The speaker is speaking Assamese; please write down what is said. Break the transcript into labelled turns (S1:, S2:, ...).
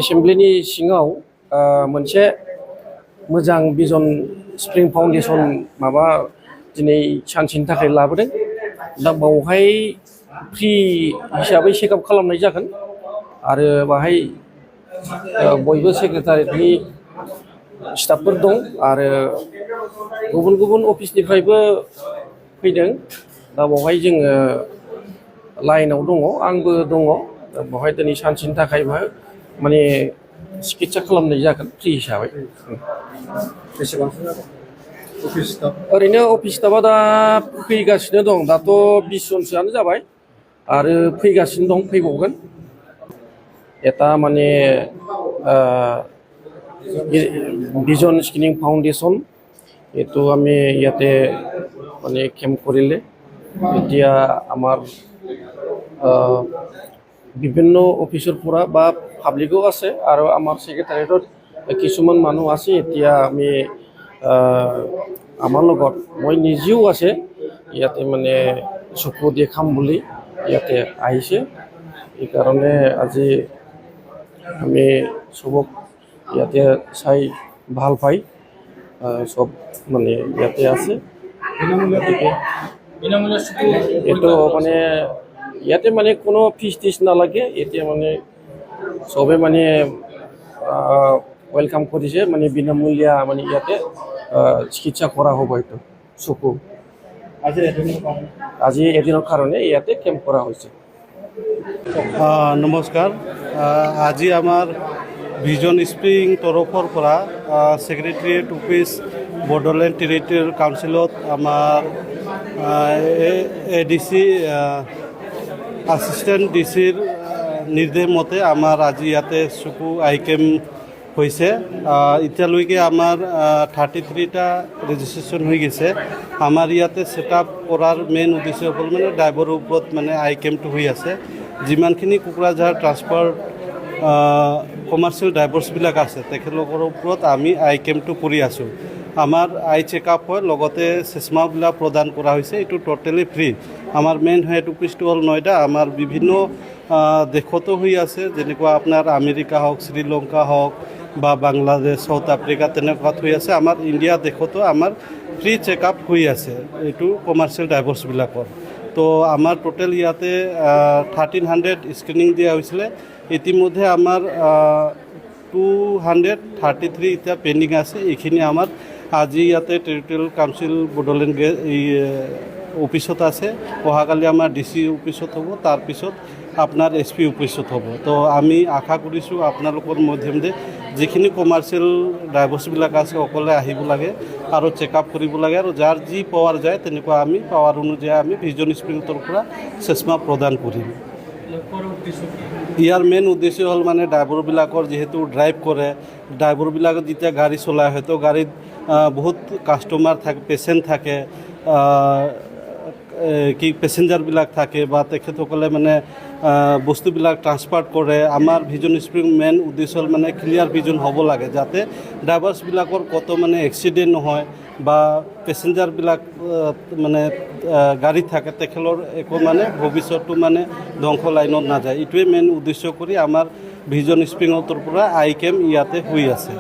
S1: एसेम्ब्लिनि सिङाव मोनसे मोजां भिजन स्प्रिं फाउन्डेसन माबा दिनै सानसेनि थाखाय लाबोदों। दा बावहाय फ्रि हिसाबै चेकआप खालामनाय जागोन आरो बाहाय बयबो सेक्रेटारियेटनि स्टाफफोर दं आरो गुबुन गुबुन अफिसनिफ्रायबो फैदों। दा बावहाय जोङो लाइनाव दङ, आंबो दङ। दा बावहाय दिनै सानसेनि थाखाय माने चिकित्सा खालामनाय जागोन फ्रि हिसाबै।
S2: बेसेबांसो जागोन अफिस स्टाफ?
S1: ओरैनो अफिस स्टाफआ दा फैगासिनो दं, दाथ' 20 जनसोआनो जाबाय आरो फैगासिनो दं, फैबावगोन। এটা মানে ভিজন স্ক্ৰিনিং ফাউণ্ডেশ্যন, এইটো আমি ইয়াতে মানে কেম্প কৰিলে এতিয়া আমাৰ বিভিন্ন অফিচৰ পৰা বা পাব্লিকো আছে আৰু আমাৰ ছেক্ৰেটাৰিয়েটত কিছুমান মানুহ আছে। এতিয়া আমি আমাৰ লগত মই নিজেও আছে ইয়াতে, মানে চকু দেখাম বুলি ইয়াতে আহিছে। এইকাৰণে আজি আমি চবক ইয়াতে চাই ভাল পাই সব মানে ইয়াতে আছে। এইটো মানে ইয়াতে মানে কোনো ফিজ টিজ নালাগে। এতিয়া মানে চবে মানে ওয়েলকাম কৰিছে, মানে বিনামূলীয়া মানে ইয়াতে চিকিৎসা কৰা হ'ব। এইটো চকু আজি এদিনৰ কাৰণে ইয়াতে কেম্প কৰা হৈছে।
S3: নমস্কাৰ। আজি আমাৰ ভিজন স্প্ৰিং তৰফৰ পৰা ছেক্ৰেটাৰিয়েট অফিচ বড়োলেণ্ড টেৰিটৰিয়েল কাউন্সিলত আমাৰ ADC আছিষ্টেণ্ট DCৰ নিৰ্দেশ মতে আমাৰ আজি ইয়াতে চকু আই কেম্প হৈছে। এতিয়ালৈকে আমাৰ 33টা ৰেজিষ্ট্ৰেশ্যন হৈ গৈছে। আমাৰ ইয়াতে ছেট আপ কৰাৰ মেইন উদ্দেশ্য হ'ল মানে ড্ৰাইভাৰৰ ওপৰত মানে আই কেম্পটো হৈ আছে। যিমানখিনি কোকৰাঝাৰ ট্ৰান্সপৰ্ট কমাৰ্চিয়েল ড্ৰাইভাৰ্ছবিলাক আছে তেখেতলোকৰ ওপৰত আমি আই কেম্পটো কৰি আছোঁ। আমাৰ আই চেকআপ হয়, লগতে চশমাবিলাক প্ৰদান কৰা হৈছে। এইটো টোটেলি ফ্ৰী। আমাৰ মেইন হেড অফিচটো হ'ল নয়ডা। আমাৰ বিভিন্ন দেশতো হৈ আছে, যেনেকুৱা আপোনাৰ আমেৰিকা হওক, শ্ৰীলংকা হওক বা বাংলাদেশ, সাউথ আফ্ৰিকা তেনেকুৱাত হৈ আছে। আমাৰ ইণ্ডিয়া দেশতো আমাৰ ফ্ৰী চেকআপ হৈ আছে এইটো কমাৰ্চিয়েল ড্ৰাইভাৰ্ছবিলাকৰ। তো আমাৰ টোটেল ইয়াতে 1300 স্ক্ৰিনিং দিয়া হৈছিলে। ইতিমধ্যে আমাৰ 233 এতিয়া পেণ্ডিং আছে। এইখিনি আমাৰ আজি ইয়াতে টেৰিটৰিয়েল কাউন্সিল বড়োলেণ্ড অফিচত আছে। অহাকালি আমাৰ DC অফিচত হ'ব, তাৰপিছত আপোনাৰ SP অফিচত হ'ব। তো আমি আশা কৰিছোঁ আপোনালোকৰ মাধ্যমেৰে যিখিনি কমাৰ্চিয়েল ড্ৰাইভাৰ্ছবিলাক আছে সকলোৱে আহিব লাগে আৰু চেকআপ কৰিব লাগে, আৰু যাৰ যি পাৱাৰ যায় তেনেকুৱা আমি পাৱাৰ অনুযায়ী আমি ভিজন স্প্ৰিংৰ পৰা চশমা প্ৰদান কৰিম। ইয়াৰ মেইন উদ্দেশ্য হ'ল মানে ড্ৰাইভাৰবিলাকৰ যিহেতু ড্ৰাইভ কৰে, ড্ৰাইভাৰবিলাকে যেতিয়া গাড়ী চলাই হয়তো গাড়ীত বহুত কাষ্টমাৰ থাকে, পেচেণ্ট থাকে, পেচেঞ্জাৰবিলাক থাকে বা তেখেতসকলে মানে বস্তুবিলাক ট্ৰান্সপৰ্ট কৰে। আমাৰ ভিজন স্প্ৰিং মেইন উদ্দেশ্য হ'ল মানে ক্লিয়াৰ ভিজন হ'ব লাগে, যাতে ড্ৰাইভাৰ্ছবিলাকৰ কত মানে এক্সিডেণ্ট নহয় বা পেচেঞ্জাৰবিলাক মানে গাড়ীত থাকে তেখেতৰ একো মানে ভৱিষ্যতটো মানে ধ্বংস লাইনত নাযায়। এইটোৱে মেইন উদ্দেশ্য কৰি আমাৰ ভিজন স্প্ৰিঙৰ পৰা আই কেম্প ইয়াতে হৈ আছে।